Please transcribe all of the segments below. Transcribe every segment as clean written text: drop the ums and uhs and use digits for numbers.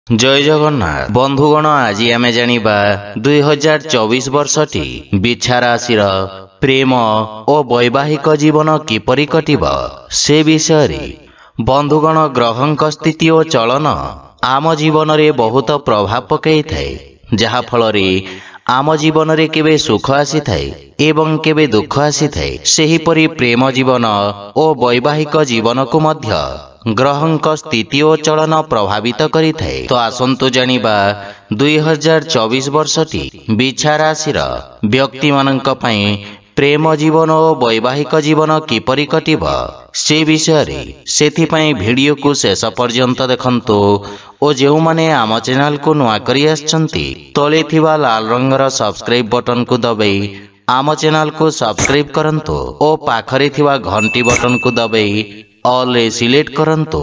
जय जगन्नाथ बंधुगण आज आमे जानिबा 2024 वर्षटी बिछा राशि प्रेम और वैवाहिक जीवन किपरि कटिब से विषय रे बंधुगण ग्रहंक स्थिति और चलन आम जीवन रे बहुत प्रभाव पकई थाए जहा फल रे आम जीवन रे केबे सुख आसी थाए एवं केबे दुख आसी थाए सेही परि प्रेम जीवन और वैवाहिक जीवन को मध्य ग्रहंक स्थिति और चलन प्रभावित करि थाए। तो आसंतु जानिबा 2024 वर्षटी बिछा राशि व्यक्ति माननक पई प्रेम जीवन और वैवाहिक जीवन किपरि कटिब से विषय रे सेथि पई वीडियो को शेष पर्यंत देखंतु और जो माने आम चैनल को नुआ करी आछंती तले थिबा लाल रंगर सब्सक्राइब बटन को दबाई आम चैनल को सब्सक्राइब करंतु और पाखरे थिबा घंटी बटन को दबाई ऑल सिलेक्ट करंतु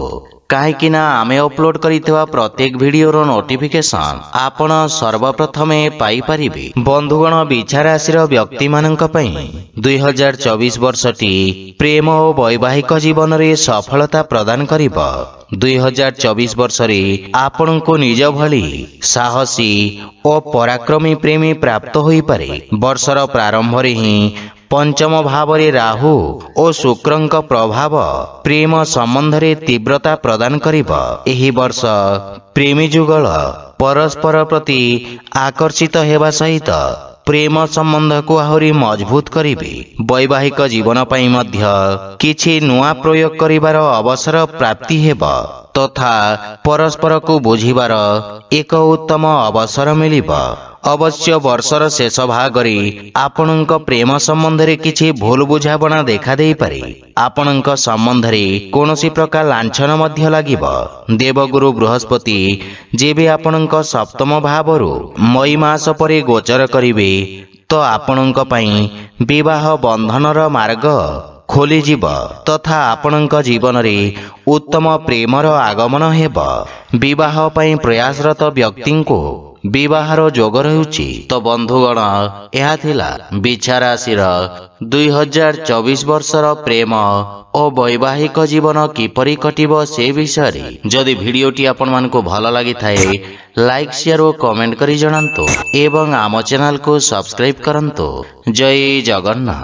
काहेकि ना आमे अपलोड करितवा प्रत्येक वीडियो रो नोटिफिकेशन आपण सर्वप्रथमे पाई परिबे। बंधुगण बिछा राशि व्यक्ति माननक पई 2024 वर्षटी प्रेम और वैवाहिक जीवन रे सफलता प्रदान करिब। 2024 वर्ष रे आपण को निज भली साहसी और पराक्रमी प्रेमी प्राप्त होई पारे। वर्षर प्रारंभ रे ही पंचम भाव रे राहु और शुक्रंक प्रभाव प्रेम संबंध रे तीव्रता प्रदान करिब। एही वर्ष प्रेमी जुगल परस्पर प्रति आकर्षित हेबा सहित प्रेम संबंध को आहुरी मजबूत करिबे। वैवाहिक जीवन पई मध्य किछि नुआ प्रयोग करिवार अवसर प्राप्ति हेब तथा परस्पर को बुझिबार एक उत्तम अवसर मिलिब। अवश्य वर्षर शेष भाग रे आपणक प्रेम संबंध रे किछि भूल बुझाबना देखा देई पारे। आपणक संबंध रे कोनोसी प्रकार लांछन मध्य लागिब। देवगुरु बृहस्पति जेबे आपणक सप्तम भावरु मई मास परे गोचर करिवे तो आपणक पई विवाह बंधनर मार्ग खोली जीव तथा आपणक जीवन रे उत्तम प्रेमर आगमन हेब। विवाह पई प्रयासरत व्यक्ति को विवाहर जोग रहुछि। तो बंधुगण यह थिला बिछा राशि 2024 वर्षर प्रेम और वैवाहिक जीवन किपरि कटिब से विषय रे जदि वीडियोटी आपण मानकु भल लागि थाए लाइक शेयर और कमेंट करी जणांतु एवं आम चैनल को सब्सक्राइब करंतु। जय जगन्नाथ।